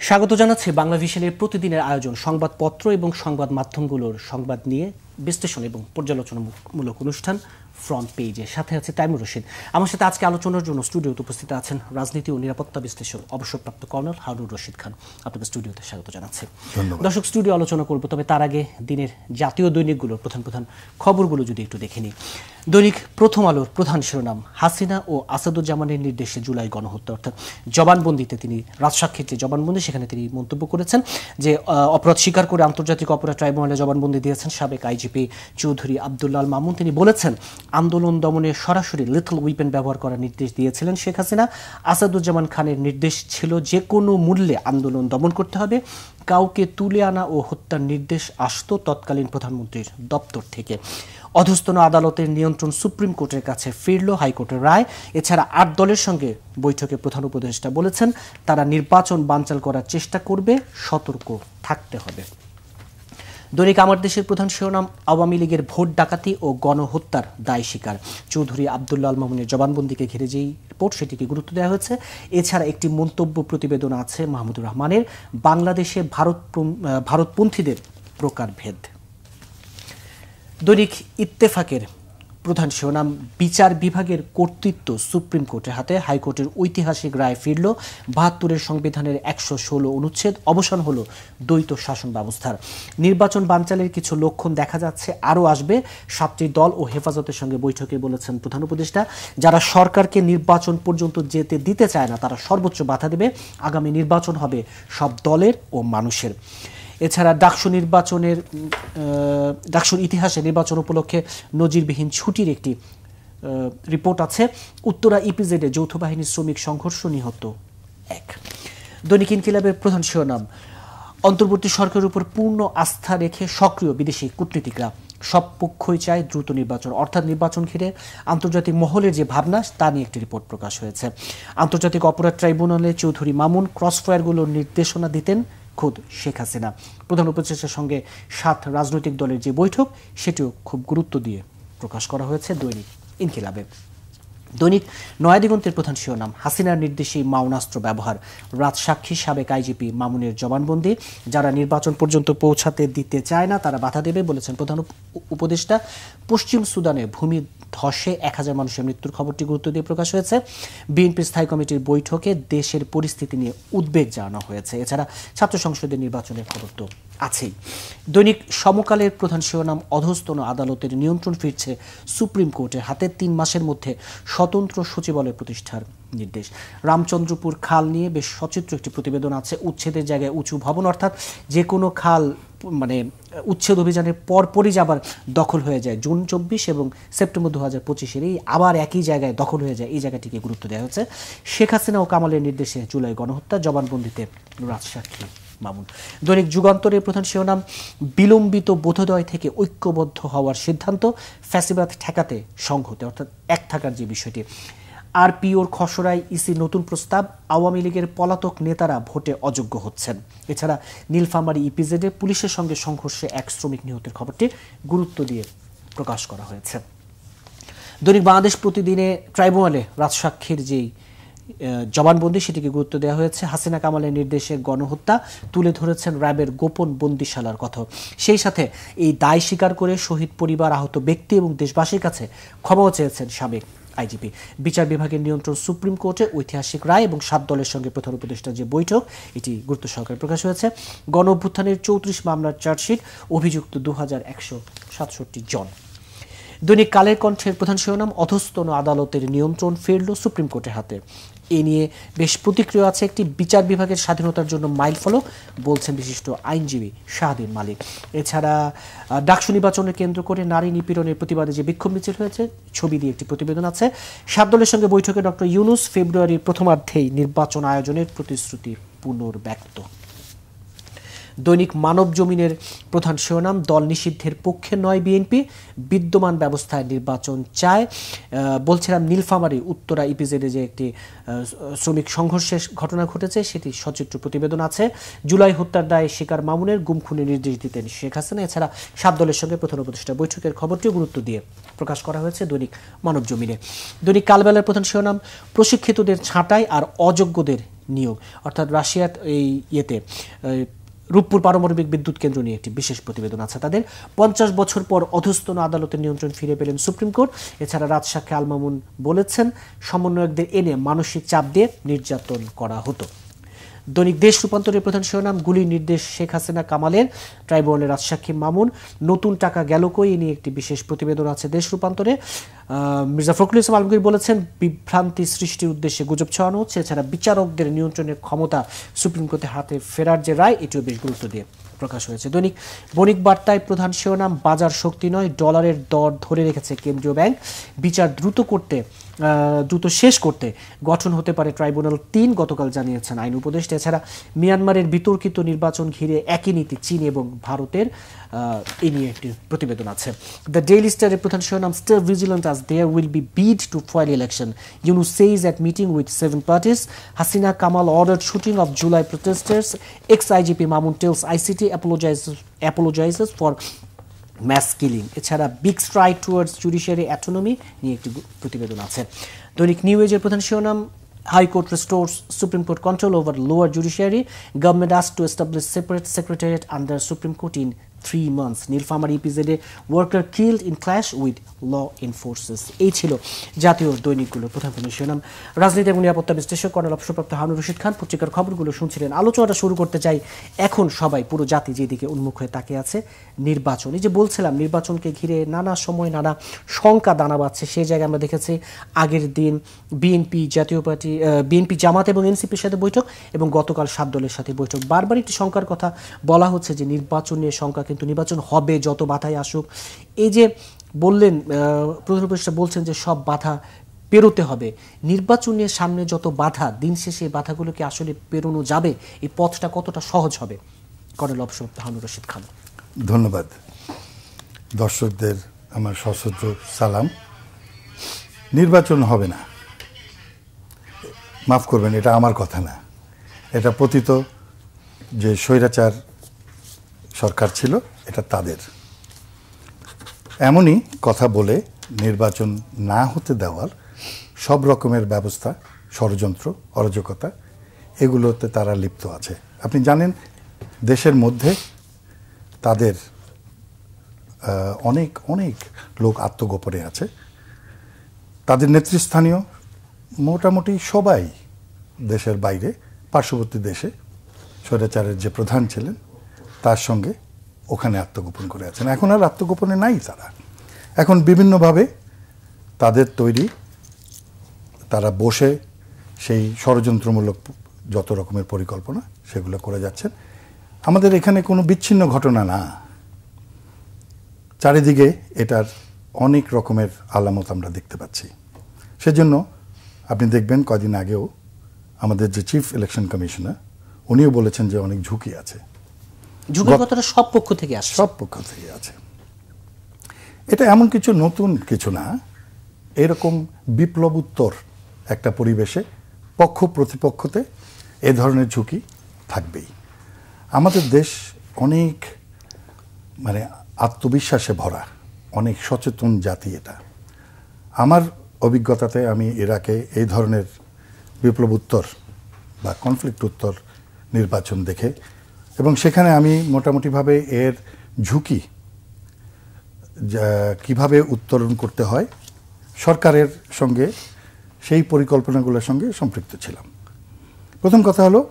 স্বাগত জানাচ্ছি বাংলা ভিশনের প্রতিদিনের আয়োজন সংবাদপত্র এবং সংবাদ মাধ্যমগুলোর সংবাদ নিয়ে বিশ্লেষণ এবং পর্যালোচনামূলক অনুষ্ঠান ফ্রন্ট পেজে। সাথে আছে তাইমুর রশিদ। আমার সাথে আজকে আলোচনার জন্য স্টুডিওতে উপস্থিত আছেন রাজনীতি ও নিরাপত্তা বিশ্লেষক অবসরপ্রাপ্ত কর্নেল হারুন রশিদ খান। আপনাকে স্টুডিওতে স্বাগত জানাচ্ছি। দর্শক, স্টুডিও আলোচনা করব, তবে তার আগে দিনের জাতীয় দৈনিকগুলোর প্রধান প্রধান খবরগুলো যদি একটু দেখে নিই। দৈনিক প্রথম আলোর প্রধান শিরোনাম, হাসিনা ও আসাদুজ্জামানের নির্দেশে জুলাই গণহত্যা, অর্থাৎ জবানবন্দিতে তিনি রাজসাক্ষীর যে জবানবন্দি সেখানে তিনি মন্তব্য করেছেন যে অপরাধ স্বীকার করে আন্তর্জাতিক অপরাধ ট্রাইব্যুনালে জবানবন্দি দিয়েছেন সাবেক আইজিপি চৌধুরী আব্দুল্লাহ আল মামুন। তিনি বলেছেন, আন্দোলন দমনে সরাসরি লিথল উইপেন ব্যবহার করার নির্দেশ দিয়েছিলেন শেখ হাসিনা। আসাদুজ্জামান খানের নির্দেশ ছিল যে কোনো মূল্যে আন্দোলন দমন করতে হবে। কাউকে তুলে আনা ও হত্যার নির্দেশ আসতো তৎকালীন প্রধানমন্ত্রীর দপ্তর থেকে। অধস্তন আদালতের নিয়ন্ত্রণ সুপ্রিম কোর্টের কাছে ফিরল হাইকোর্টের রায়। এছাড়া 8 দলের সঙ্গে বৈঠকে প্রধান উপদেষ্টা বলেছেন, তারা নির্বাচন বানচাল করার চেষ্টা করবে, সতর্ক থাকতে হবে। দৈনিক আমার দেশের প্রধান শিরোনাম, আওয়ামী লীগের ভোট ডাকাতি ও গণহত্যার দায় স্বীকার। চৌধুরী আব্দুল্লাহ আল মামুনের জবানবন্দিকে ঘিরে যেই রিপোর্ট সেটিকে গুরুত্ব দেওয়া হয়েছে। এছাড়া একটি মন্তব্য প্রতিবেদন আছে মাহমুদুর রহমানের, বাংলাদেশে ভারতপন্থীদের প্রকারভেদ। দৈনিক ইত্তেফাকের প্রধান শিরোনাম, বিচার বিভাগের কর্তৃত্ব সুপ্রিম কোর্টের হাতে। হাইকোর্টের ঐতিহাসিক রায় ফিরল। 72-এর সংবিধানের 116 অনুচ্ছেদ, অবসান হলো দ্বৈত শাসন ব্যবস্থার। নির্বাচন বানচালের কিছু লক্ষণ দেখা যাচ্ছে, আরও আসবে। 7টি দল ও হেফাজতের সঙ্গে বৈঠকে বলেছেন প্রধান উপদেষ্টা, যারা সরকারকে নির্বাচন পর্যন্ত যেতে দিতে চায় না তারা সর্বোচ্চ বাধা দেবে। আগামী নির্বাচন হবে সব দলের ও মানুষের। এছাড়া ডাকসুর ইতিহাসে নির্বাচন উপলক্ষে নজিরবিহীন ছুটির একটি রিপোর্ট আছে। উত্তরা ইপিজেডে যৌথ বাহিনীর শ্রমিক সংঘর্ষ, নিহত 1। দৈনিক ইনকিলাবের প্রধান শিরোনাম, অন্তর্বর্তী সরকারের উপর পূর্ণ আস্থা রেখে সক্রিয় বিদেশি কূটনীতিকরা। সব পক্ষই চায় দ্রুত নির্বাচন, অর্থাৎ নির্বাচন ঘিরে আন্তর্জাতিক মহলের যে ভাবনা তা নিয়ে একটি রিপোর্ট প্রকাশ হয়েছে। আন্তর্জাতিক অপরাধ ট্রাইব্যুনালে চৌধুরী মামুন ক্রসফায়ারগুলোর নির্দেশনা দিতেন খোদ শেখ হাসিনা। প্রধান উপদেষ্টার সঙ্গে 7 রাজনৈতিক দলের যে বৈঠক সেটিও খুব গুরুত্ব দিয়ে প্রকাশ করা হয়েছে দৈনিক ইনকিলাবে। দৈনিক নয়াদিগন্তের প্রধান শিরোনাম, হাসিনার নির্দেশেই মারণাস্ত্র ব্যবহার। রাজসাক্ষী সাবেক আইজিপি মামুনের জবানবন্দি। যারা নির্বাচন পর্যন্ত পৌঁছাতে দিতে চায় না তারা বাধা দেবে বলেছেন প্রধান উপদেষ্টা। পশ্চিম সুদানে ভূমি ধসে 1000 মানুষের মৃত্যুর খবরটি গুরুত্ব দিয়ে প্রকাশ হয়েছে। বিএনপি স্থায়ী কমিটির বৈঠকে দেশের পরিস্থিতি নিয়ে উদ্বেগ জানানো হয়েছে। এছাড়া ছাত্র সংসদের নির্বাচনের খবর তো আছেই। দৈনিক সমকালের প্রধান শিরোনাম, অধস্তন আদালতের নিয়ন্ত্রণ ফিরছে সুপ্রিম কোর্টের হাতে। 3 মাসের মধ্যে স্বতন্ত্র সচিবালয় প্রতিষ্ঠার নির্দেশ। রামচন্দ্রপুর খাল নিয়ে বেশ সচিত্র একটি প্রতিবেদন আছে। উচ্ছেদের জায়গায় উঁচু ভবন, অর্থাৎ যে কোনো খাল উচ্ছেদ অভিযানের পরপরই আবার দখল হয়ে যায়। জুন 24 এবং সেপ্টেম্বর 2025-এর আবার একই জায়গায় দখল হয়ে যায়। এই জায়গাটিকে গুরুত্ব দেওয়া হচ্ছে। শেখ হাসিনা ও কামালের নির্দেশে জুলাই গণহত্যা, জবানবন্দিতে রাজসাক্ষী মামুন। দৈনিক যুগান্তরের প্রধান শিরোনাম, বিলম্বিত বোধোদয় থেকে ঐক্যবদ্ধ হওয়ার সিদ্ধান্ত। ফ্যাসিবাদ ঠেকাতে সংহতি, অর্থাৎ এক থাকার যে বিষয়টি। আরপিওর খসড়ায় ইসির নতুন প্রস্তাব। আওয়ামী লীগের পলাতক নেতারা ভোটে অযোগ্য হচ্ছেন। এছাড়া নীলফামারী ইপিজেডে পুলিশের সঙ্গে সংঘর্ষে 1 শ্রমিক নিহতের খবরটি গুরুত্ব দিয়ে প্রকাশ করা হয়েছে। দৈনিক বাংলাদেশ প্রতিদিনে ট্রাইব্যুনালে রাজসাক্ষীর যেই জবানবন্দি সেটিকে গুরুত্ব দেওয়া হয়েছে। হাসিনা কামালের নির্দেশে গণহত্যা তুলে ধরেছেন র্যাবের গোপন বন্দিশালার কথা। সেই সাথে এই দায় স্বীকার করে শহীদ পরিবার, আহত ব্যক্তি এবং দেশবাসীর কাছে ক্ষমাও চেয়েছেন সাবেক আইজিপি। বিচার বিভাগের নিয়ন্ত্রণ সুপ্রিম কোর্টে, ঐতিহাসিক রায় এবং 7 দলের সঙ্গে প্রধান উপদেষ্টার যে বৈঠক এটি গুরুত্ব সহকারে প্রকাশ হয়েছে। গণ অভ্যুত্থানের 34 মামলার চার্জশিট, অভিযুক্ত 2167 জন। দৈনিক কালের কণ্ঠের প্রধান শিরোনাম, অধস্তন আদালতের নিয়ন্ত্রণ ফিরল সুপ্রিম কোর্টের হাতে। এ নিয়ে বেশ প্রতিক্রিয়া আছে একটি। বিচার বিভাগের স্বাধীনতার জন্য মাইলফলক বলছেন বিশিষ্ট আইনজীবী শাহদিন মালিক। এছাড়া ডাকসু নির্বাচনের কেন্দ্র করে নারী নিপীড়নের প্রতিবাদে যে বিক্ষোভ মিছিল হয়েছে ছবি দিয়ে একটি প্রতিবেদন আছে। 7 দলের সঙ্গে বৈঠকে ডক্টর ইউনুস ফেব্রুয়ারির প্রথমার্ধেই নির্বাচন আয়োজনের প্রতিশ্রুতি পুনর্ব্যক্ত। দৈনিক মানব জমিনের প্রধান শিরোনাম, দল নিষিদ্ধের পক্ষে নয় বিএনপি, বিদ্যমান ব্যবস্থায় নির্বাচন চায়। বলছিলাম নীলফামারী উত্তরা ইপিজেডে যে একটি শ্রমিক সংঘর্ষের ঘটনা ঘটেছে সেটি সচিত্র প্রতিবেদন আছে। জুলাই হত্যার দায়ে শিকার মামুনের গুম খুনের নির্দেশ দিতেন শেখ হাসিনা। এছাড়া 7 দলের সঙ্গে প্রধান উপদেষ্টা বৈঠকের খবরটিও গুরুত্ব দিয়ে প্রকাশ করা হয়েছে দৈনিক মানব জমিনে। দৈনিক কালবেলার প্রধান শিরোনাম, প্রশিক্ষিতদের ছাঁটাই আর অযোগ্যদের নিয়োগ, অর্থাৎ রাশিয়ার এই ইয়েতে রূপপুর পারমাণবিক বিদ্যুৎ কেন্দ্র নিয়ে একটি বিশেষ প্রতিবেদন আছে তাদের। 50 বছর পর অধস্তন আদালতের নিয়ন্ত্রণ ফিরে পেলেন সুপ্রিম কোর্ট। এছাড়া রাজসাক্ষী আল মামুন বলেছেন, সমন্বয়কদের এনে মানসিক চাপ দিয়ে নির্যাতন করা হতো। দৈনিক দেশ রূপান্তরের প্রধান শিরোনাম, গুলির নির্দেশ শেখ হাসিনা কামালের, ট্রাইব্যুনালের রাজসাক্ষী মামুন, নতুন টাকা গেল কই, নিয়ে একটি বিশেষ প্রতিবেদন আছে দেশ রূপান্তরে। মির্জা ফখরুল ইসলাম আলমগীর বলেছেন, বিভ্রান্তি সৃষ্টির উদ্দেশ্যে গুজব ছড়ানো হচ্ছে। এছাড়া বিচারকদের নিয়ন্ত্রণের ক্ষমতা সুপ্রিম কোর্টের হাতে ফেরার যে রায়, এটিও বেশ গুরুত্ব দিয়ে প্রকাশ হয়েছে। দৈনিক বণিক বার্তায় প্রধান শিরোনাম, বাজার শক্তি নয়, ডলারের দর ধরে রেখেছে কেন্দ্রীয় ব্যাংক, বিচার দ্রুত শেষ করতে গঠন হতে পারে ট্রাইব্যুনাল 3, গতকাল জানিয়েছেন আইন উপদেষ্টা। এছাড়া মিয়ানমারের বিতর্কিত নির্বাচন ঘিরে একই নীতি চীন এবং ভারতের, এই নিয়ে একটি প্রতিবেদন আছে। দ্য ডেইলি স্টারের প্রধান শিরোনাম, still vigilant as there will be bid to foil election. Yunus says at meeting with 7 parties. Hasina Kamal ordered shooting of July protesters. Ex-IGP Mamun tells ICT apologizes for mass killing. এছাড়া big strike towards judiciary অ্যাটোনমি নিয়ে একটি প্রতিবেদন আছে। দৈনিক new এজের প্রধান শিরোনাম, High Court restores Supreme Court control over lower judiciary. Government asked to establish separate secretariat under Supreme Court in 3 months. Nilphamari ইপিজেডে worker killed in clash with law enforcers. এই ছিল জাতীয় দৈনিকগুলোর প্রধান শিরোনাম। রাজনীতি এবং নিরাপত্তা বিশ্লেষক কর্নেল অবসরপ্রাপ্ত হারুন রশিদ খান পত্রিকার খবরগুলো শুনছিলেন। আলোচনাটা শুরু করতে চাই, এখন সবাই পুরো জাতি যেদিকে উন্মুখ হয়ে তাকিয়ে আছে, নির্বাচন। এই যে বলছিলাম, নির্বাচনকে ঘিরে নানা সময় নানা শঙ্কা দানা বাঁধছে। সেই জায়গায় আমরা দেখেছি আগের দিন বিএনপি জামাত এবং এনসিপির সাথে বৈঠক, এবং গতকাল 7 দলের সাথে বৈঠক। বারবার একটি শঙ্কার কথা বলা হচ্ছে যে নির্বাচন নিয়ে শঙ্কা, কিন্তু নির্বাচন হবে যত বাধাই আসুক। এই যে বললেন, প্রধান উপদেষ্টা বলছেন যে সব বাধা পেরোতে হবে। নির্বাচনের সামনে যত বাধা, দিন শেষে এই বাধাগুলোকে আসলে পেরোনো যাবে? এই পথটা কতটা সহজ হবে? কর্নেল অবসরপ্রাপ্ত হারুন রশিদ খান। ধন্যবাদ। দর্শকদের আমার সশ্রদ্ধ সালাম। নির্বাচন হবে না, মাফ করবেন, এটা আমার কথা না, এটা পতিত যে স্বৈরাচার সরকার ছিল, এটা তাদের। এমনই কথা বলে নির্বাচন না হতে দেওয়ার সব রকমের ব্যবস্থা, ষড়যন্ত্র, অরাজকতা, এগুলোতে তারা লিপ্ত আছে। আপনি জানেন, দেশের মধ্যে তাদের অনেক অনেক লোক আত্মগোপনে আছে। তাদের নেতৃস্থানীয় মোটামুটি সবাই দেশের বাইরে, পার্শ্ববর্তী দেশে স্বৈরাচারের যে প্রধান ছিলেন তার সঙ্গে ওখানে আত্মগোপন করে আছেন। এখন আর আত্মগোপনে নাই তারা। এখন বিভিন্নভাবে তাদের তৈরি, তারা বসে সেই ষড়যন্ত্রমূলক যত রকমের পরিকল্পনা সেগুলো করে যাচ্ছেন। আমাদের এখানে কোনো বিচ্ছিন্ন ঘটনা না, চারিদিকে এটার অনেক রকমের আলামত আমরা দেখতে পাচ্ছি। সেজন্য আপনি দেখবেন কয়দিন আগেও আমাদের যে চিফ ইলেকশন কমিশনার, উনিও বলেছেন যে অনেক ঝুঁকি আছে। ঝুঁকির কথাটা সব পক্ষ থেকে আসে, সব পক্ষ থেকে আছে। এটা এমন কিছু নতুন কিছু না, এরকম বিপ্লবোত্তর একটা পরিবেশে পক্ষ প্রতিপক্ষতে এ ধরনের ঝুঁকি থাকবেই। আমাদের দেশ অনেক আত্মবিশ্বাসে ভরা, অনেক সচেতন জাতি। এটা আমার অভিজ্ঞতাতে আমি ইরাকে এই ধরনের বিপ্লবোত্তর বা কনফ্লিক্ট উত্তর নির্বাচন দেখে, এবং সেখানে আমি মোটামুটিভাবে এর ঝুঁকি কিভাবে উত্তরণ করতে হয় সরকারের সঙ্গে, সেই পরিকল্পনাগুলোর সঙ্গে সম্পৃক্ত ছিলাম। প্রথম কথা হলো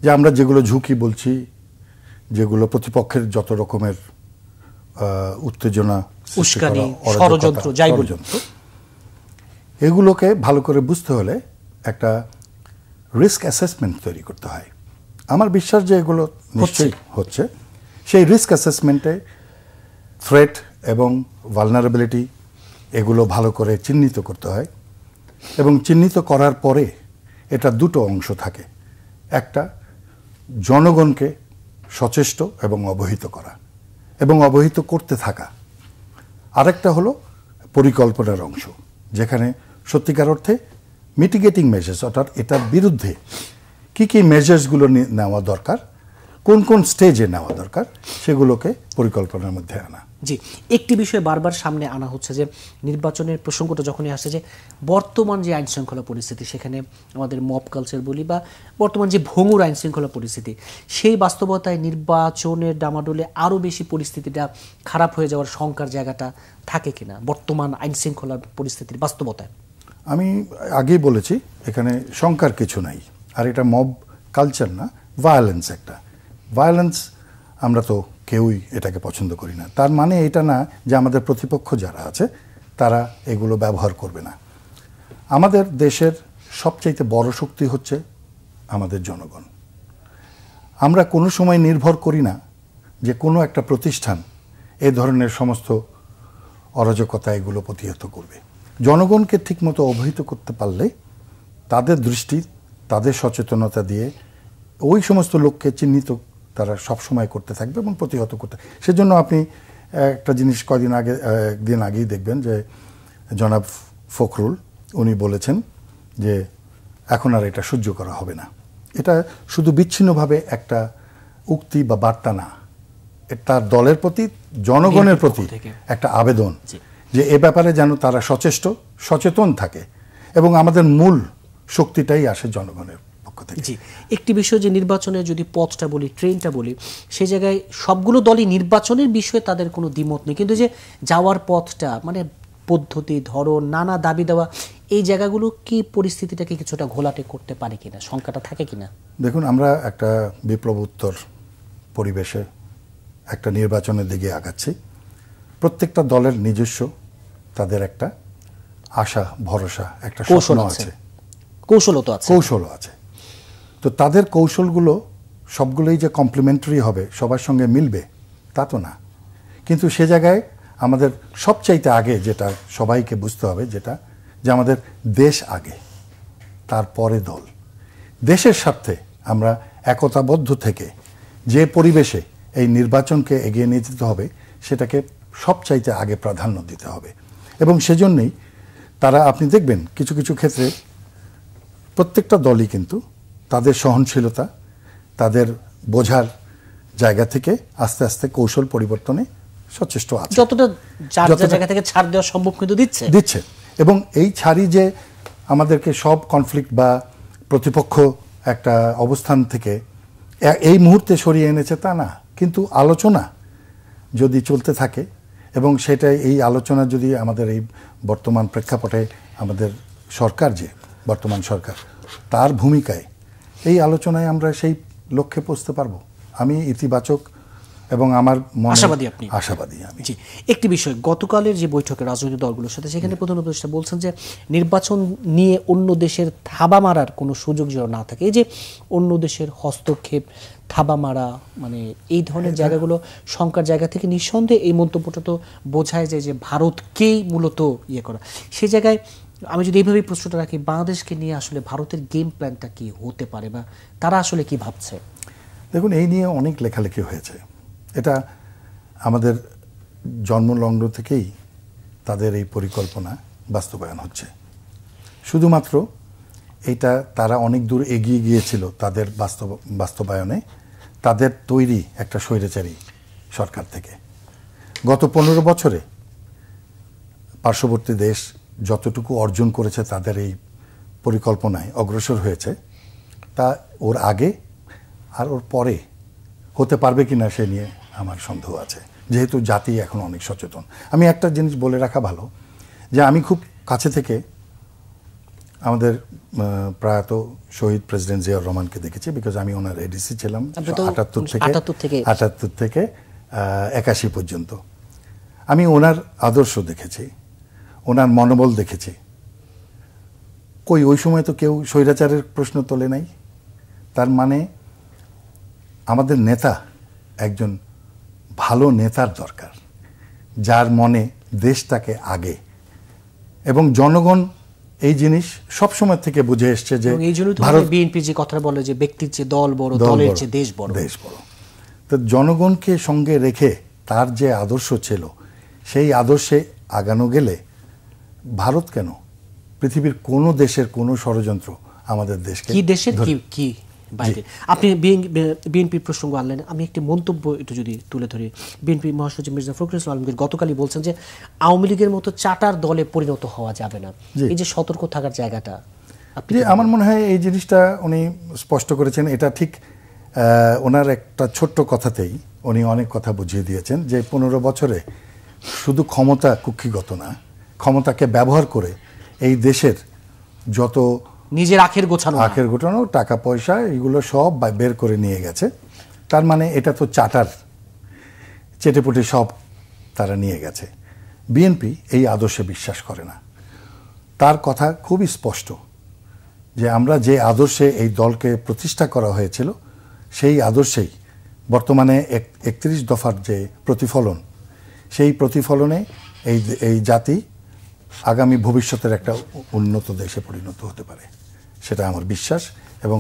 যে আমরা যেগুলো ঝুঁকি বলছি, যেগুলো প্রতিপক্ষের যত রকমের উত্তেজনা, উস্কানি, ষড়যন্ত্র, এগুলোকে ভালো করে বুঝতে হলে একটা রিস্ক অ্যাসেসমেন্ট তৈরি করতে হয়। আমার বিশ্বাস যে এগুলো নিশ্চয়ই হচ্ছে। সেই রিস্ক অ্যাসেসমেন্টে থ্রেট এবং ভালনারেবিলিটি এগুলো ভালো করে চিহ্নিত করতে হয়, এবং চিহ্নিত করার পরে এটা দুটো অংশ থাকে। একটা, জনগণকে সচেষ্ট এবং অবহিত করা এবং অবহিত করতে থাকা। আরেকটা হলো পরিকল্পনার অংশ, যেখানে সত্যিকার অর্থে মিটিগেটিং মেজার্স, অর্থাৎ এটার বিরুদ্ধে কী কী মেজার্সগুলো নেওয়া দরকার, কোন কোন স্টেজে নেওয়া দরকার, সেগুলোকে পরিকল্পনার মধ্যে আনা। জি, একটি বিষয় বারবার সামনে আনা হচ্ছে যে নির্বাচনের প্রসঙ্গটা যখনই আসে যে বর্তমান যে আইন শৃঙ্খলা পরিস্থিতি, সেখানে আমাদের মব কালচার বলি বা বর্তমান যে ভঙ্গুর আইন শৃঙ্খলা পরিস্থিতি, সেই বাস্তবতায় নির্বাচনের ডামাডোলে আরও বেশি পরিস্থিতিটা খারাপ হয়ে যাওয়ার শঙ্কার জায়গাটা থাকে কিনা বর্তমান আইন শৃঙ্খলার পরিস্থিতির বাস্তবতায়? আমি আগেই বলেছি এখানে শঙ্কার কিছু নাই। আর এটা মব কালচার না, ভায়োলেন্স। একটা ভায়োলেন্স আমরা তো কেউই এটাকে পছন্দ করি না। তার মানে এটা না যে আমাদের প্রতিপক্ষ যারা আছে তারা এগুলো ব্যবহার করবে না। আমাদের দেশের সবচাইতে বড় শক্তি হচ্ছে আমাদের জনগণ। আমরা কোনো সময় নির্ভর করি না যে কোনো একটা প্রতিষ্ঠান এ ধরনের সমস্ত অরাজকতা এগুলো প্রতিহত করবে। জনগণকে ঠিকমতো অবহিত করতে পারলে তাদের দৃষ্টি, তাদের সচেতনতা দিয়ে ওই সমস্ত লোককে চিহ্নিত তারা সবসময় করতে থাকবে এবং প্রতিহত করতে। সেজন্য আপনি একটা জিনিস একদিন আগেই দেখবেন যে জনাব ফখরুল উনি বলেছেন যে এখন আর এটা সহ্য করা হবে না। এটা শুধু বিচ্ছিন্নভাবে একটা উক্তি বা বার্তা না, তার দলের প্রতি, জনগণের প্রতি একটা আবেদন যে এ ব্যাপারে যেন তারা সচেতন থাকে এবং আমাদের মূল শক্তিটাই আসে জনগণের পক্ষ থেকে। জি, একটি বিষয় যে নির্বাচনে যদি পথটা বলি, ট্রেনটা বলি, সেই জায়গায় সবগুলো দলই নির্বাচনের বিষয়ে তাদের কোনো দ্বিমত নেই, কিন্তু যে যাওয়ার পথটা মানে পদ্ধতি, ধরন, নানা দাবি দেওয়া, এই জায়গাগুলো কি পরিস্থিতিটাকে কিছুটা ঘোলাটে করতে পারে কিনা, শঙ্কাটা থাকে কিনা? দেখুন, আমরা একটা বিপ্লব উত্তর পরিবেশে একটা নির্বাচনের দিকে আগাচ্ছি। প্রত্যেকটা দলের নিজস্ব তাদের একটা আশা, ভরসা, একটা স্বপ্ন আছে, কৌশলও আছে। তো তাদের কৌশলগুলো সবগুলোই যে কমপ্লিমেন্টারি হবে, সবার সঙ্গে মিলবে তা তো না। কিন্তু সে জায়গায় আমাদের সবচাইতে আগে যেটা সবাইকে বুঝতে হবে, যেটা যে আমাদের দেশ আগে, তারপরে দল। দেশের স্বার্থে আমরা একতাবদ্ধ থেকে যে পরিবেশে এই নির্বাচনকে এগিয়ে নিয়ে যেতে হবে, সেটাকে সবচাইতে আগে প্রাধান্য দিতে হবে। এবং সেজন্যই তারা, আপনি দেখবেন কিছু কিছু ক্ষেত্রে প্রত্যেকটা দলই কিন্তু তাদের সহনশীলতা, তাদের বোঝার জায়গা থেকে আস্তে আস্তে কৌশল পরিবর্তনে সচেষ্ট আছে, যতটা জায়গা থেকে ছাড় দেওয়া সম্ভব কিন্তু দিচ্ছে। এবং এই ছাড়ই যে আমাদেরকে সব কনফ্লিক্ট বা প্রতিপক্ষ একটা অবস্থান থেকে এই মুহূর্তে সরিয়ে এনেছে তা না, কিন্তু আলোচনা যদি চলতে থাকে এবং সেটাই, এই আলোচনা যদি আমাদের এই বর্তমান প্রেক্ষাপটে আমাদের সরকার, যে বর্তমান সরকার, তার ভূমিকায় এই আলোচনায় আমরা সেই লক্ষ্যে পৌঁছতে পারবো। আমি ইতিবাচক এবং আমার আশাবাদী আমি। জি, একটি বিষয়, গতকালের যে বৈঠকে রাজনৈতিক দলগুলোর সাথে, সেখানে প্রধান উপদেষ্টা বলছেন যে নির্বাচন নিয়ে অন্য দেশের থাবা মারার কোনো সুযোগ যেন না থাকে। এই যে অন্য দেশের হস্তক্ষেপ, থাবা মারা, মানে এই ধরনের জায়গাগুলো শঙ্কার জায়গা থেকে নিঃসন্দেহে এই মন্তব্যটা তো বোঝায় যায় যে ভারতকেই মূলত ইয়ে করা। সেই জায়গায় আমি যদি এইভাবেই প্রশ্নটা রাখি, বাংলাদেশকে নিয়ে আসলে ভারতের গেম প্ল্যানটা কি হতে পারে বা তারা আসলে কি ভাবছে? দেখুন, এই নিয়ে অনেক লেখালেখি হয়েছে। এটা আমাদের জন্মলগ্ন থেকেই তাদের এই পরিকল্পনা বাস্তবায়ন হচ্ছে। শুধুমাত্র এইটা তারা অনেক দূর এগিয়ে গিয়েছিল তাদের বাস্তবায়নে, তাদের তৈরি একটা স্বৈরাচারী সরকার থেকে। গত 15 বছরে পার্শ্ববর্তী দেশ যতটুকু অর্জন করেছে তাদের এই পরিকল্পনায় অগ্রসর হয়েছে, তা ওর আগে আর ওর পরে হতে পারবে কিনা সে নিয়ে আমার সন্দেহ আছে, যেহেতু জাতি এখন অনেক সচেতন। আমি একটা জিনিস বলে রাখা ভালো, যে আমি খুব কাছে থেকে আমাদের প্রয়াত শহীদ প্রেসিডেন্ট জিয়াউর রহমানকে দেখেছি, বিকজ আমি ওনার এডিসি ছিলাম 78 থেকে 81 পর্যন্ত। আমি ওনার আদর্শ দেখেছি, ওনার মনোবল দেখেছি। ওই সময় তো কেউ স্বৈরাচারের প্রশ্ন তোলে নাই। তার মানে আমাদের নেতা একজন ভালো নেতার দরকার, যার মনে দেশটাকে আগে, এবং জনগণ এই জিনিস সবসময় থেকে বুঝে এসছে যে ভারত, বিএনপি যে কথা বলে যে ব্যক্তির চেয়ে দল বড়, দলের চেয়ে দেশ বড়। তো জনগণকে সঙ্গে রেখে তার যে আদর্শ ছিল, সেই আদর্শে আগানো গেলে ভারত কেন, পৃথিবীর কোনো দেশের কোনো ষড়যন্ত্র আমাদের দেশকে, কি দেশের কি বাইরে। আপনি বিএনপির প্রসঙ্গ আনলেন, আমি একটি মন্তব্য একটু যদি তুলে ধরি। বিএনপি মহাসচিব মির্জা ফখরুল ইসলাম আলমগীর গতকালই বলছেন যে আওয়ামী লীগের মতো চাটার দলে পরিণত হওয়া যাবে না। এই যে সতর্ক থাকার জায়গাটা, আমার মনে হয় এই জিনিসটা উনি স্পষ্ট করেছেন। এটা ঠিক ওনার একটা ছোট্ট কথাতেই উনি অনেক কথা বুঝিয়ে দিয়েছেন যে 15 বছরে শুধু ক্ষমতা কুক্ষিগত না, ক্ষমতাকে ব্যবহার করে এই দেশের যত নিজের আখের গোছানো টাকা পয়সা এগুলো সব বের করে নিয়ে গেছে। তার মানে এটা তো চাটার চেটেপুটে সব তারা নিয়ে গেছে। বিএনপি এই আদর্শে বিশ্বাস করে না। তার কথা খুবই স্পষ্ট যে আমরা যে আদর্শে এই দলকে প্রতিষ্ঠা করা হয়েছিল সেই আদর্শেই বর্তমানে 31 দফার যে প্রতিফলন, সেই প্রতিফলনে এই জাতি আগামী ভবিষ্যতের একটা উন্নত দেশে পরিণত হতে পারে, সেটা আমার বিশ্বাস। এবং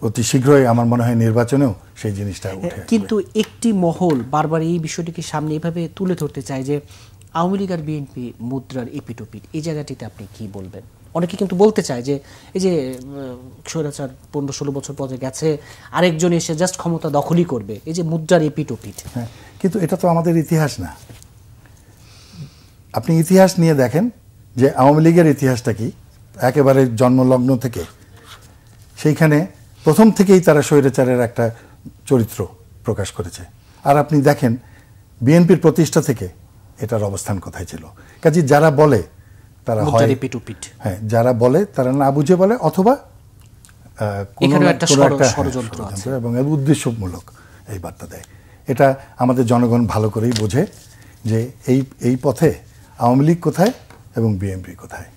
অতি শীঘ্রই আমার মনে হয় নির্বাচনেও সেই জিনিসটা উঠে আসবে। কিন্তু একটি মহল বারবার এই বিষয়টিকে সামনে এভাবে তুলে ধরতে চায় যে আওয়ামী লীগ আর বিএনপি মুদ্রার এপিটোপিট। এই জায়গাটিতে আপনি কি বলবেন? অনেকে কিন্তু বলতে চায় যে এই যে স্বৈরাচার 15-16 বছর পরে গেছে, আরেকজন এসে জাস্ট ক্ষমতা দখলই করবে, এই যে মুদ্রার এপিটোপিট। হ্যাঁ, কিন্তু এটা তো আমাদের ইতিহাস না। আপনি ইতিহাস নিয়ে দেখেন যে আওয়ামী লীগের ইতিহাসটা কি, একেবারে জন্মলগ্ন থেকে সেইখানে প্রথম থেকেই তারা স্বৈরাচারের একটা চরিত্র প্রকাশ করেছে। আর আপনি দেখেন বিএনপির প্রতিষ্ঠা থেকে এটার অবস্থান কোথায় ছিল। কাজে যারা বলে তারা হয়, হ্যাঁ, যারা বলে তারা না বুঝে বলে, অথবা কোনো একটা ষড়যন্ত্র আছে এবং উদ্দেশ্যমূলক এই বার্তা দেয়। এটা আমাদের জনগণ ভালো করেই বোঝে যে এই পথে আওয়ামী লীগ কোথায় এবং বিএনপি কোথায়।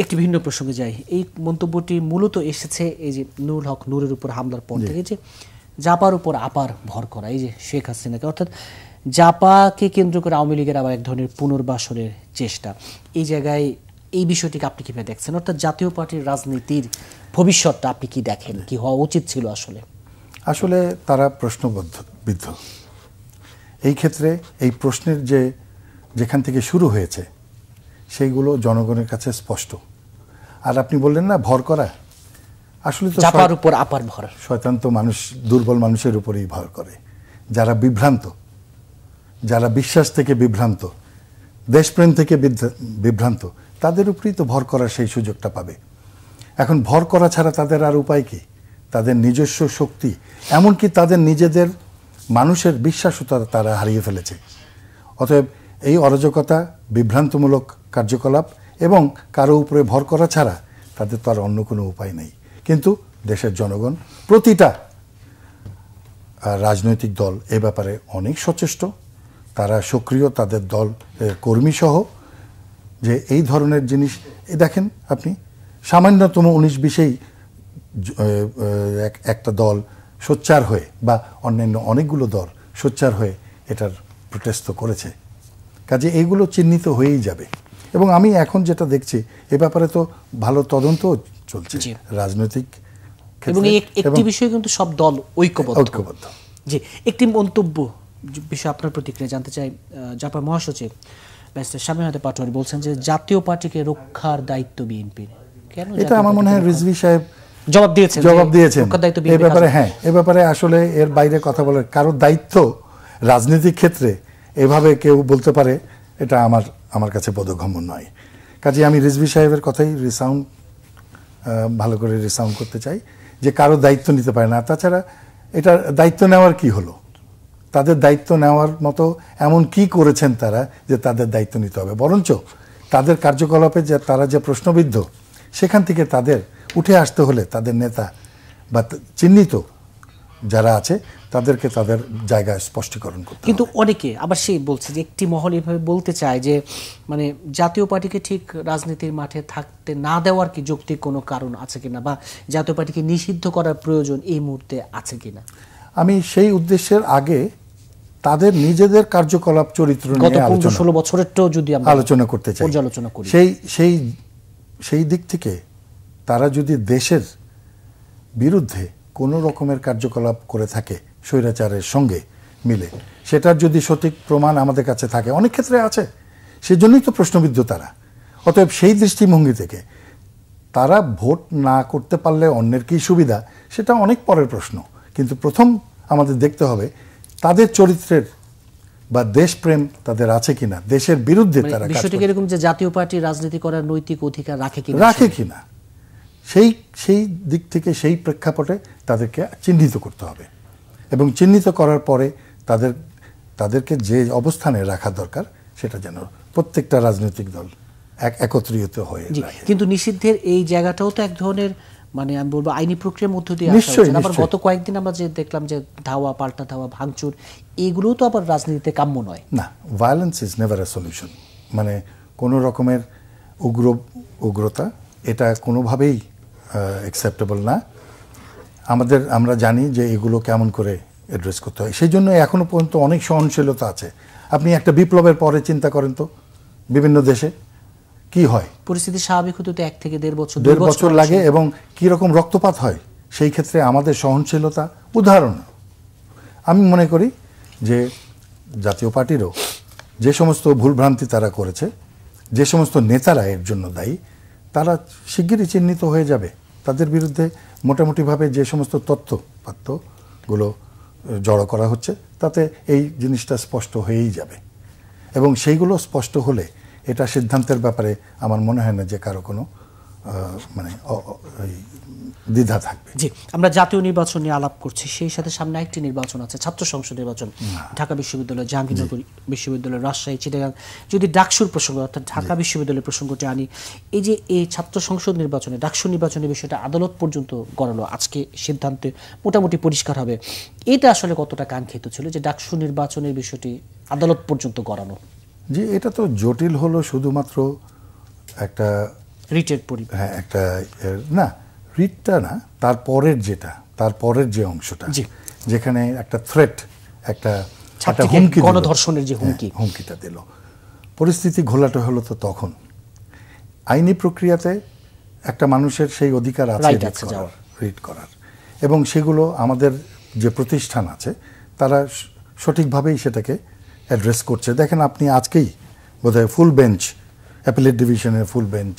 একটি ভিন্ন প্রসঙ্গে যাই। এই মন্তব্যটি মূলত এসেছে এই যে নুরুল হক নূরের উপর হামলার পর থেকে, যে জাপার উপর আপার ভর করা, এই যে শেখ হাসিনাকে, অর্থাৎ জাপাকে কেন্দ্র করে আওয়ামী লীগের আবার এক ধরনের পুনর্বাসনের চেষ্টা। এই জায়গায় এই বিষয়টিকে আপনি কিভাবে দেখছেন? অর্থাৎ জাতীয় পার্টির রাজনীতির ভবিষ্যৎটা আপনি কি দেখেন, কি হওয়া উচিত ছিল? আসলে তারা প্রশ্নবিদ্ধ। এই ক্ষেত্রে এই প্রশ্নের যেখান থেকে শুরু হয়েছে সেইগুলো জনগণের কাছে স্পষ্ট। আর আপনি বললেন না ভর করা, আসলে তো জাপার উপর আপার ভর। শয়তান তো দুর্বল মানুষের উপরেই ভর করে। যারা বিভ্রান্ত, যারা বিশ্বাস থেকে বিভ্রান্ত, দেশপ্রেম থেকে বিভ্রান্ত, তাদের উপরেই তো ভর করার সেই সুযোগটা পাবে। এখন ভর করা ছাড়া তাদের আর উপায় কি? তাদের নিজস্ব শক্তি, এমনকি তাদের নিজেদের মানুষের বিশ্বাসও তারা হারিয়ে ফেলেছে। অতএব এই অরাজকতা, বিভ্রান্তমূলক কার্যকলাপ এবং কারো উপরে ভর করা ছাড়া তাদের তো আর অন্য কোনো উপায় নেই। কিন্তু দেশের জনগণ, প্রতিটা রাজনৈতিক দল এ ব্যাপারে অনেক সচেষ্ট। তারা সক্রিয়, তাদের দল কর্মীসহ, যে এই ধরনের জিনিস দেখেন আপনি, সামান্যতম 19-20-এই একটা দল সোচ্চার হয়ে বা অন্যান্য অনেকগুলো দল সোচ্চার হয়ে এটার প্রোটেস্ট করেছে। কাজে এইগুলো চিহ্নিত হয়েই যাবে। এবং আমি এখন যেটা দেখছি এ ব্যাপারে তো ভালো তদন্ত চলছে রাজনৈতিক এবং একটি বিষয়ে কিন্তু সব দল ঐক্যবদ্ধ। জি, একটি মন্তব্য বিষয়ে আপনার প্রতিক্রিয়া জানতে চাই। জাপার মহাসচিব ব্যারিস্টার শামীম আহমেদ পাটোয়ারি বলছেন যে জাতীয় পার্টিকে রক্ষার দায়িত্ব বিএনপির। কেন? এটা আমার মনে হয় রিজভী সাহেব জবাব দিয়েছেন এই ব্যাপারে। হ্যাঁ, এ ব্যাপারে আসলে এর বাইরে কথা বলার কারোর দায়িত্ব রাজনৈতিক ক্ষেত্রে এভাবে কেউ বলতে পারে, এটা আমার কাছে বোধগম্য নয়। কাজে আমি রিজভী সাহেবের কথাই ভালো করে রিসাউন্ড করতে চাই যে কারো দায়িত্ব নিতে পারে না। তাছাড়া এটা দায়িত্ব নেওয়ার কি হলো? তাদের দায়িত্ব নেওয়ার মতো এমন কি করেছেন তারা যে তাদের দায়িত্ব নিতে হবে? বরঞ্চ তাদের কার্যকলাপে যে তারা যে প্রশ্নবিদ্ধ, সেখান থেকে তাদের উঠে আসতে হলে তাদের নেতা বা চিহ্নিত যারা আছে তাদেরকে তাদের জায়গায় স্পষ্টীকরণ করতে। কিন্তু অনেকে আবার সেই বলছে যে একটি মহল এভাবে বলতে চায় যে মানে জাতীয় পার্টিকে ঠিক রাজনীতির মাঠে থাকতে না দেওয়ার কি যৌক্তিক কোনো কারণ আছে কিনা, বা জাতীয় পার্টিকে নিষিদ্ধ করার প্রয়োজন এই মুহূর্তে আছে কিনা। আমি সেই উদ্দেশ্যের আগে তাদের নিজেদের কার্যকলাপ চরিত্র নিয়ে 15-16 বছরেরটাও যদি আমরা আলোচনা করতে চাই, পর্যালোচনা করি, সেই দিক থেকে তারা যদি দেশের বিরুদ্ধে কোনো রকমের কার্যকলাপ করে থাকে স্বৈরাচারের সঙ্গে মিলে, সেটার যদি সঠিক প্রমাণ আমাদের কাছে থাকে, অনেক ক্ষেত্রে আছে, সেজন্যই তো প্রশ্নবিদ্ধ তারা। অতএব সেই দৃষ্টিভঙ্গি থেকে তারা ভোট না করতে পারলে অন্যের কী সুবিধা সেটা অনেক পরের প্রশ্ন, কিন্তু প্রথম আমাদের দেখতে হবে তাদের চরিত্রের বা দেশপ্রেম তাদের আছে কিনা, দেশের বিরুদ্ধে তারা বিষয়টি এরকম যে জাতীয় পার্টি রাজনীতি করার নৈতিক অধিকার রাখে কিনা সেই দিক থেকে সেই প্রেক্ষাপটে তাদেরকে চিহ্নিত করতে হবে, এবং চিহ্নিত করার পরে তাদেরকে যে অবস্থানে রাখা দরকার সেটা যেন প্রত্যেকটা রাজনৈতিক দল একত্রিত হয়ে রাখে। কিন্তু নিষিদ্ধের এই জায়গাটাও তো এক ধরনের মানে আমি বলবো আইনি প্রক্রিয়ার মধ্য দিয়ে আসা হচ্ছে। আবার গত কয়েকদিন আমরা যে দেখলাম যে ধাওয়া পাল্টা ধাওয়া ভাঙচুর এগুলোও তো আবার রাজনীতিতে কাম্য নয়। না, violence is never a solution. মানে কোনো রকমের উগ্রতা এটা কোনোভাবেই অ্যাকসেপ্টেবল না। আমরা জানি যে এগুলো কেমন করে অ্যাড্রেস করতে হয়, সেই জন্য এখনো পর্যন্ত অনেক সহনশীলতা আছে। আপনি একটা বিপ্লবের পরে চিন্তা করেন তো বিভিন্ন দেশে কি হয়, পরিস্থিতি স্বাভাবিক হতে তো 1 থেকে 1.5 বছর লাগে, এবং কি রকম রক্তপাত হয়। সেই ক্ষেত্রে আমাদের সহনশীলতা উদাহরণ। আমি মনে করি যে জাতীয় পার্টিরও যে সমস্ত ভুলভ্রান্তি তারা করেছে, যে সমস্ত নেতারা এর জন্য দায়ী, তারা শিগগিরই চিহ্নিত হয়ে যাবে। তাদের বিরুদ্ধে মোটামুটিভাবে যে সমস্ত তথ্যগুলো জড়ো করা হচ্ছে তাতে এই জিনিসটা স্পষ্ট হয়েই যাবে, এবং সেইগুলো স্পষ্ট হলে এটা সিদ্ধান্তের ব্যাপারে আমার মনে হয় না যে কারো কোনো মানে দ্বিধা থাকবে। জি, আমরা জাতীয় নির্বাচন নিয়ে আলাপ করছি, সেই সাথে সামনে একটি নির্বাচন আছে, ছাত্র সংসদ নির্বাচন। ঢাকা বিশ্ববিদ্যালয়, জাহাঙ্গীরনগর বিশ্ববিদ্যালয়, রাজশাহী, চিটাগাং। যদি ডাকসুর প্রসঙ্গ অর্থাৎ ঢাকা বিশ্ববিদ্যালয়ের প্রসঙ্গটি আনি, এই যে এই ছাত্র সংসদ নির্বাচনে ডাকসু নির্বাচনের বিষয়টা আদালত পর্যন্ত গড়ালো, আজকে সিদ্ধান্তে মোটামুটি পরিষ্কার হবে। এটা আসলে কতটা কাঙ্ক্ষিত ছিল যে ডাকসু নির্বাচনের বিষয়টি আদালত পর্যন্ত গড়ানো? জি, এটা তো জটিল হলো শুধুমাত্র একটা রিটের হ্যাঁ একটা না, রিটটা না, তারপরের যে অংশটা, যেখানে একটা থ্রেট, একটা হুমকি, গণধর্ষণের যে হুমকিটা দিল, পরিস্থিতি ঘোলাটে হলো তো তখন। আইনি প্রক্রিয়াতে একটা মানুষের সেই অধিকার আছে রিট করার, এবং সেগুলো আমাদের যে প্রতিষ্ঠান আছে তারা সঠিকভাবেই সেটাকে অ্যাড্রেস করছে। দেখেন আপনি আজকেই বোধহয় ফুল বেঞ্চ, অ্যাপিলেট ডিভিশনের ফুল বেঞ্চ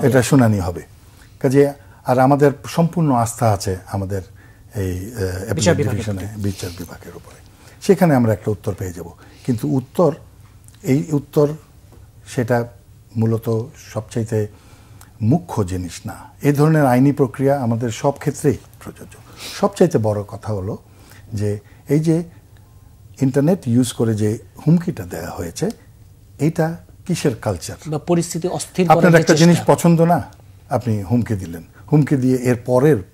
এটা শুনানি হবে। কাজে আর আমাদের সম্পূর্ণ আস্থা আছে আমাদের এই অ্যাপিলেট ডিভিশনে, বিচার বিভাগের উপরে। সেখানে আমরা একটা উত্তর পেয়ে যাব, কিন্তু উত্তর সেটা মূলত সবচাইতে মুখ্য জিনিস না। এই ধরনের আইনি প্রক্রিয়া আমাদের সব ক্ষেত্রেই প্রযোজ্য। সবচাইতে বড় কথা হলো যে এই যে ইন্টারনেট ইউজ করে যে হুমকিটা দেওয়া হয়েছে, এটা কিসের কালচার বা পরিস্থিতি অস্থির। আপনার একটা জিনিস পছন্দ না, আপনি হুমকি দিলেন, হুমকি দিয়ে এর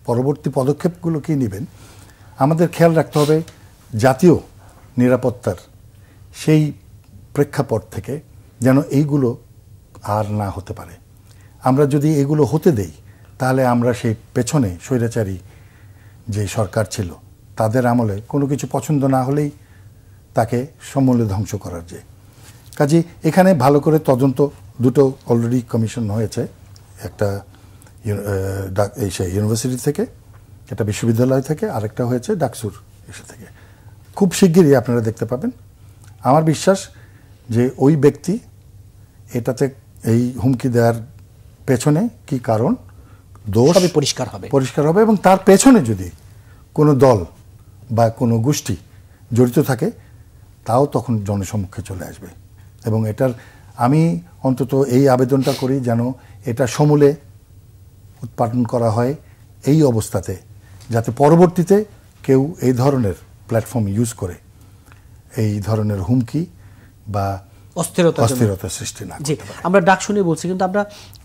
পরবর্তী পদক্ষেপগুলো কি নেবেন। আমাদের খেয়াল রাখতে হবে জাতীয় নিরাপত্তার সেই প্রেক্ষাপট থেকে যেন এইগুলো আর না হতে পারে। আমরা যদি এগুলো হতে দেই তাহলে আমরা সেই পেছনে স্বৈরাচারী যে সরকার ছিল তাদের আমলে কোনো কিছু পছন্দ না হলেই তাকে সমূলে ধ্বংস করার যে কাজে এখানে ভালো করে তদন্ত, দুটো অলরেডি কমিশন হয়েছে, একটা ইউনিভার্সিটি থেকে, একটা বিশ্ববিদ্যালয় থেকে, আরেকটা হয়েছে ডাকসুর এসে থেকে। খুব শিগগিরই আপনারা দেখতে পাবেন। আমার বিশ্বাস যে ওই ব্যক্তি এটাতে এই হুমকি দেওয়ার পেছনে কি কারণ, দোষ পরিষ্কার হবে, এবং তার পেছনে যদি কোনো দল বা কোনো গোষ্ঠী জড়িত থাকে তাও তখন জনসম্মুখে চলে আসবে। এবং এটার আমি অন্তত এই আবেদনটা করি যেন এটা সমূলে উৎপাদন করা হয় এই অবস্থাতে, যাতে পরবর্তীতে কেউ এই ধরনের প্ল্যাটফর্ম ইউজ করে এই ধরনের হুমকি বা অস্থিরতা সৃষ্টি না করতে পারে। আমরা ডাকসু নিয়ে বলছি, কিন্তু আমরা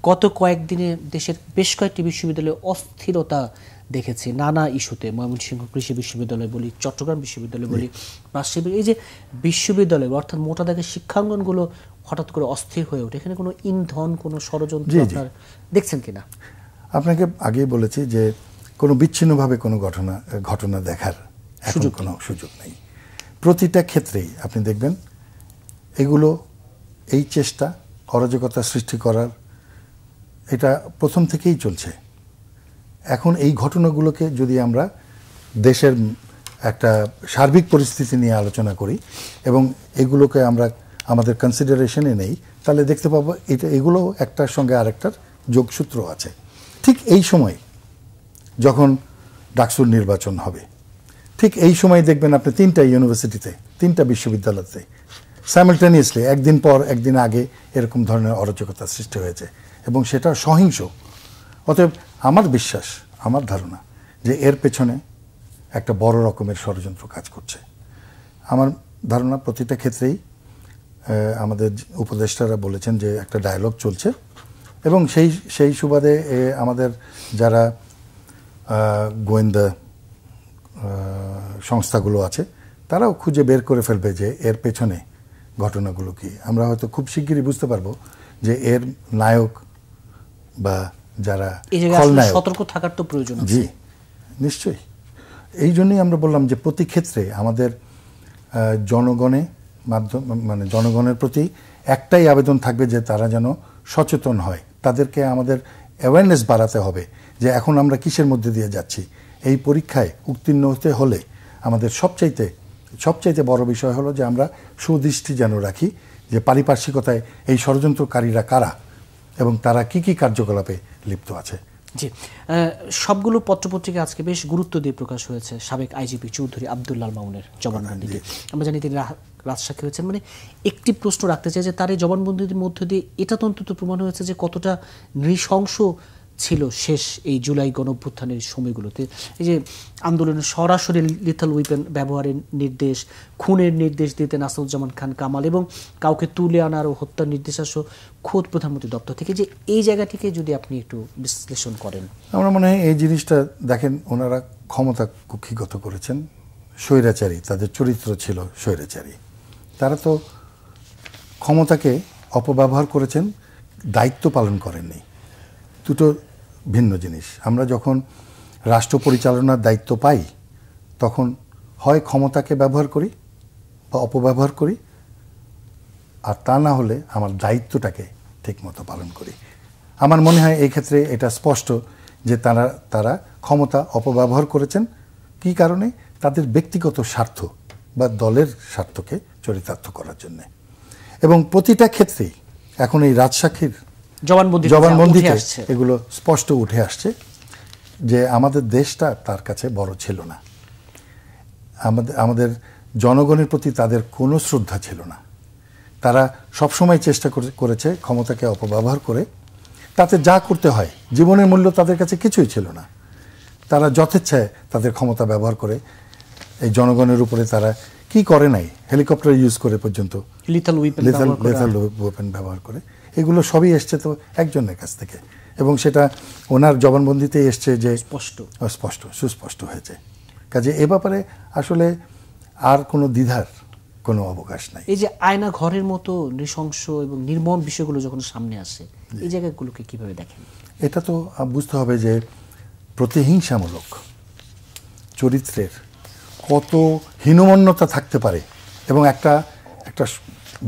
গত কয়েকদিনে দেশের বেশ কয়েকটি বিশ্ববিদ্যালয়ে অস্থিরতা দেখেছি নানা ইস্যুতে। ময়মনসিংহ কৃষি বিশ্ববিদ্যালয় বলি, চট্টগ্রাম বিশ্ববিদ্যালয় বলি, রাজশাহী, এই যে বিশ্ববিদ্যালয় অর্থাৎ মোটা দাগে শিক্ষাঙ্গনগুলো হঠাৎ করে অস্থির হয়ে ওঠে, এখানে কোনো ইন্ধন, কোনো ষড়যন্ত্র আপনার দেখছেন কিনা? আপনাকে আগেই বলেছি যে কোনো বিচ্ছিন্নভাবে কোনো ঘটনা দেখার কোনো সুযোগ নেই। প্রতিটা ক্ষেত্রেই আপনি দেখবেন এগুলো এই চেষ্টা অরাজকতা সৃষ্টি করার এটা প্রথম থেকেই চলছে। এখন এই ঘটনাগুলোকে যদি আমরা দেশের একটা সার্বিক পরিস্থিতি নিয়ে আলোচনা করি এবং এগুলোকে আমরা আমাদের কনসিডারেশনে নেই, তাহলে দেখতে পাবো এগুলো একটার সঙ্গে আরেকটার যোগসূত্র আছে। ঠিক এই সময় যখন ডাকসুর নির্বাচন হবে, ঠিক এই সময় দেখবেন আপনি 3টা ইউনিভার্সিটিতে, 3টা বিশ্ববিদ্যালয়তে সাইমালটেনিয়াসলি একদিন পর একদিন আগে এরকম ধরনের অরাজকতা সৃষ্টি হয়েছে এবং সেটা সহিংস। অতএব আমার বিশ্বাস, আমার ধারণা যে এর পেছনে একটা বড় রকমের ষড়যন্ত্র কাজ করছে। আমার ধারণা প্রতিটা ক্ষেত্রেই আমাদের উপদেষ্টারা বলেছেন যে একটা ডায়ালগ চলছে এবং সেই সুবাদে আমাদের যারা গোয়েন্দা সংস্থাগুলো আছে তারাও খুঁজে বের করে ফেলবে যে এর পেছনে ঘটনাগুলো কি। আমরা হয়তো খুব শিগগিরই বুঝতে পারবো যে এর নায়ক বা যারা খলনায়ক। সতর্ক থাকার তো প্রয়োজন আছে। জি, নিশ্চয়ই। এই জন্যই আমরা বললাম যে প্রতি ক্ষেত্রে আমাদের জনগণের প্রতি একটাই আবেদন থাকবে যে তারা যেন সচেতন হয়। তাদেরকে আমাদের অ্যাওয়ারনেস বাড়াতে হবে যে এখন আমরা কিসের মধ্যে দিয়ে যাচ্ছি। এই পরীক্ষায় উত্তীর্ণ হতে হলে আমাদের সবচাইতে বড় বিষয় হলো যে আমরা সুদৃষ্টি যেন রাখি যে পারিপার্শ্বিকতায় এই ষড়যন্ত্রকারীরা কারা এবং তারা কি কি কার্যকলাপে লিপ্ত আছে। জি, সবগুলো পত্রপত্রিকা আজকে বেশ গুরুত্ব দিয়ে প্রকাশ হয়েছে সাবেক আইজিপি চৌধুরী আব্দুল্লাহ মামুনের জবানবন্দিতে। আমরা জানি তিনি রাজসাক্ষী হয়েছেন। মানে একটি প্রশ্ন রাখতে চাই যে তার এই জবানবন্দির মধ্য দিয়ে এটা তো অন্তত প্রমাণ হয়েছে যে কতটা নৃশংস ছিল শেষ এই জুলাই গণঅভ্যুত্থানের সময়গুলোতে। এই যে আন্দোলনের সরাসরি লিথাল উইপেন ব্যবহারের নির্দেশ, খুনের নির্দেশ দিতেন আসাদুজ্জামান খান কামাল এবং কাউকে তুলে আনার ও হত্যার নির্দেশ আসো খোদ প্রধানমন্ত্রী দপ্তর থেকে, যে এই জায়গাটিকে যদি আপনি একটু বিশ্লেষণ করেন। আমরা মনে হয় এই জিনিসটা দেখেন, ওনারা ক্ষমতা কুক্ষিগত করেছেন, স্বৈরাচারী, তাদের চরিত্র ছিল স্বৈরাচারী। তারা তো ক্ষমতাকে অপব্যবহার করেছেন, দায়িত্ব পালন করেননি। দুটো ভিন্ন জিনিস। আমরা যখন রাষ্ট্র পরিচালনার দায়িত্ব পাই তখন হয় ক্ষমতাকে ব্যবহার করি বা অপব্যবহার করি, আর তা না হলে আমার দায়িত্বটাকে ঠিকমতো পালন করি। আমার মনে হয় এই ক্ষেত্রে এটা স্পষ্ট যে তারা ক্ষমতা অপব্যবহার করেছেন। কী কারণে? তাদের ব্যক্তিগত স্বার্থ বা দলের স্বার্থকে চরিতার্থ করার জন্য। এবং প্রতিটা ক্ষেত্রেই এখন এই রাজসাক্ষীর জবানবন্দিতে এগুলো স্পষ্ট উঠে আসছে যে আমাদের দেশটা তার কাছে বড় ছিল না। আমাদের জনগণের প্রতি তাদের কোনো শ্রদ্ধা ছিল না। তারা সবসময় চেষ্টা করেছে ক্ষমতাকে অপব্যবহার করে, তাতে যা করতে হয়, জীবনের মূল্য তাদের কাছে কিছুই ছিল না। তারা যথেচ্ছায় তাদের ক্ষমতা ব্যবহার করে এই জনগণের উপরে তারা কি করে নাই, হেলিকপ্টার ইউজ করে পর্যন্ত লিথাল ওয়েপন ব্যবহার করে। এগুলো সবই এসছে তো একজনের কাছ থেকে, এবং সেটা ওনার জবানবন্দিতে এসছে যে সুস্পষ্ট হয়েছে। কাজে এ ব্যাপারে আসলে আর কোনো দ্বিধার কোনো অবকাশ নাই। এই যে আয়না ঘরের মতো নৃশংস এবং নির্মম বিষয়গুলো যখন সামনে আসে, এই জায়গাগুলোকে কিভাবে দেখেন? এটা তো বুঝতে হবে যে প্রতিহিংসামূলক চরিত্রের কত হীনমন্যতা থাকতে পারে এবং একটা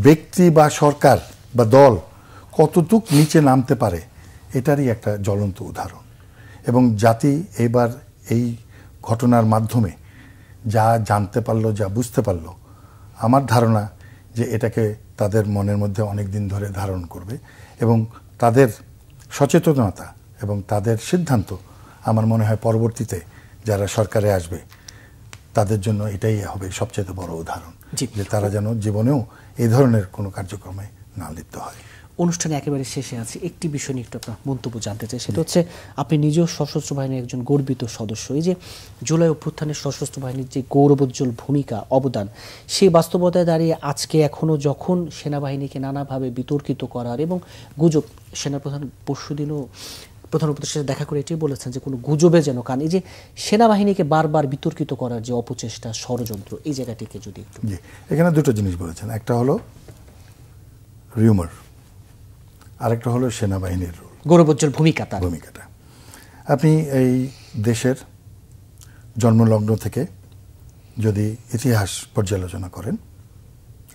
ব্যক্তি বা সরকার বা দল কতটুক নিচে নামতে পারে, এটারই একটা জ্বলন্ত উদাহরণ। এবং জাতি এবার এই ঘটনার মাধ্যমে যা জানতে পারলো, যা বুঝতে পারলো, আমার ধারণা যে এটাকে তাদের মনের মধ্যে অনেক দিন ধরে ধারণ করবে এবং তাদের সচেতনতা এবং তাদের সিদ্ধান্ত আমার মনে হয় পরবর্তীতে যারা সরকারে আসবে তাদের জন্য এটাই হবে সবচেয়ে বড় উদাহরণ, যে তারা যেন জীবনেও এই ধরনের কোনো কার্যক্রমে না লিপ্ত হয়। অনুষ্ঠানে একেবারে শেষে আছে একটি বিষয় নিয়ে একটু আপনার মন্তব্য জানতে চাই। সেটা হচ্ছে আপনি নিজেও সশস্ত্র বাহিনীর একজন গর্বিত সদস্য। এই যে জুলাই অভ্যুত্থানের সশস্ত্র বাহিনীর যে গৌরবোজ্জ্বল ভূমিকা, অবদান, সেই বাস্তবতায় দাঁড়িয়ে আজকে এখনও যখন সেনাবাহিনীকে নানাভাবে বিতর্কিত করার এবং গুজব, সেনাপ্রধান পরশুদিনও প্রধান উপদেষ্টার সাথে দেখা করে এটাই বলেছেন যে কোনো গুজবে যেন কান, এই যে সেনাবাহিনীকে বারবার বিতর্কিত করার যে অপচেষ্টা, ষড়যন্ত্র, এই জায়গাটিকে যদি একটু। জি, এখানে দুটো জিনিস বলেছেন। একটা হলো রিউমার, আরেকটা হলো সেনাবাহিনীর গৌরবোজ্জ্বল ভূমিকাটা। আপনি এই দেশের জন্মলগ্ন থেকে যদি ইতিহাস পর্যালোচনা করেন,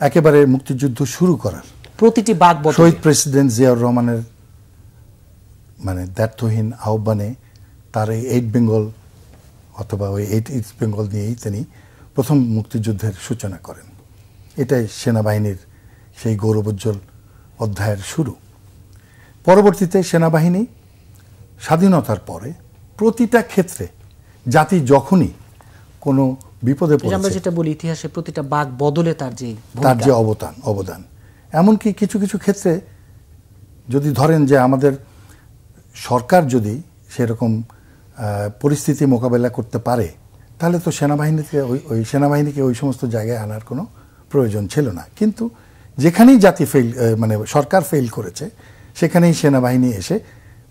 একেবারে মুক্তিযুদ্ধ শুরু করার প্রতিটি বাক শহীদ প্রেসিডেন্ট জিয়াউর রহমানের দ্ব্যর্থহীন আহ্বানে তার এই 8 বেঙ্গল অথবা ওই 8 ইস্ট বেঙ্গল নিয়েই তিনি প্রথম মুক্তিযুদ্ধের সূচনা করেন। এটাই সেনাবাহিনীর সেই গৌরবোজ্জ্বল অধ্যায়ের শুরু। পরবর্তীতে সেনাবাহিনী স্বাধীনতার পরে প্রতিটা ক্ষেত্রে জাতি যখনই কোনো বিপদে আমরা পড়েছে, যেটা বলি ইতিহাসে প্রতিটা বাক বদলে তার যে অবদান, এমনকি কিছু কিছু ক্ষেত্রে যদি ধরেন যে আমাদের সরকার যদি সেরকম পরিস্থিতি মোকাবেলা করতে পারে, তাহলে তো সেনাবাহিনীকে ওই সমস্ত জায়গায় আনার কোনো প্রয়োজন ছিল না। কিন্তু যেখানেই জাতি মানে সরকার ফেল করেছে, সেখানেই সেনাবাহিনী এসে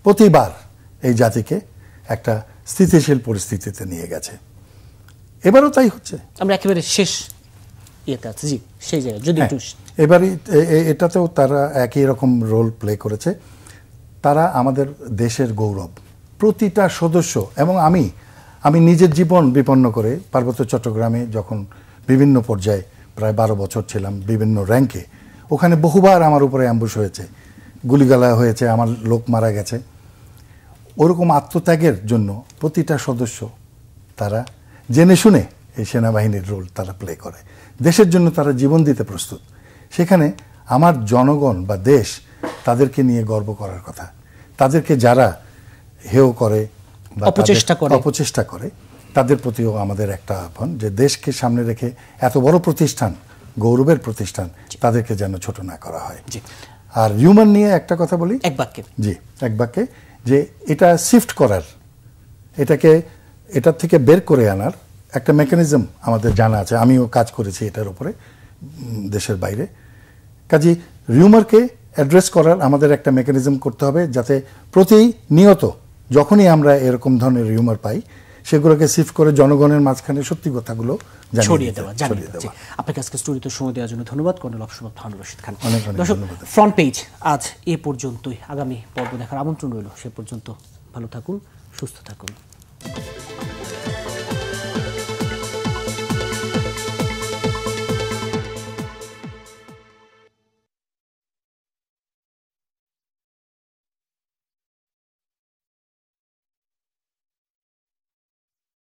প্রতিবার এই জাতিকে একটা স্থিতিশীল পরিস্থিতিতে নিয়ে গেছে। এবারও তাই হচ্ছে। আমরা একেবারে শেষ ইয়েতে আছি, জি সেই জায়গায় যদি একটু এবারে এটাতেও তারা একই রকম রোল প্লে করেছে। তারা আমাদের দেশের গৌরব, প্রতিটা সদস্য। এবং আমি নিজের জীবন বিপন্ন করে পার্বত্য চট্টগ্রামে যখন বিভিন্ন পর্যায়ে প্রায় 12 বছর ছিলাম, বিভিন্ন র্যাঙ্কে, ওখানে বহুবার আমার উপরে অ্যাম্বুশ হয়েছে, গুলিগালা হয়েছে, আমার লোক মারা গেছে। ওরকম আত্মত্যাগের জন্য প্রতিটা সদস্য তারা জেনে শুনে এই সেনাবাহিনীর রোল তারা প্লে করে। দেশের জন্য তারা জীবন দিতে প্রস্তুত। সেখানে আমার জনগণ বা দেশ তাদেরকে নিয়ে গর্ব করার কথা। তাদেরকে যারা হেয় করে বা অপচেষ্টা করে, তাদের প্রতিও আমাদের একটা আহ্বান যে দেশকে সামনে রেখে এত বড় প্রতিষ্ঠান, গৌরবের প্রতিষ্ঠান, তাদেরকে যেন ছোট না করা হয়। আর হিউম্যান নিয়ে একটা কথা বলি এক বাক্যে, যে এটা শিফট করার, এটার থেকে বের করে আনার একটা মেকানিজম আমাদের জানা আছে। আমিও কাজ করেছি এটার উপরে দেশের বাইরে। কাজেই রিউমারকে অ্যাড্রেস করার আমাদের একটা মেকানিজম করতে হবে, যাতে প্রতিনিয়ত যখনই আমরা এরকম ধরনের রিউমার পাই, সেগুলোকে শিফট করে জনগণের মাঝখানে সত্যি কথাগুলো ছড়িয়ে দেওয়া। আপনাকে আজকে স্টুডিওতে সময় দেওয়ার জন্য ধন্যবাদ কর্নেল অফিসার ভানুর রশিদ খান। দর্শক, ফ্রন্ট পেজ আজ এ পর্যন্তই। আগামী পর্ব দেখার আমন্ত্রণ রইল। সে পর্যন্ত ভালো থাকুন, সুস্থ থাকুন।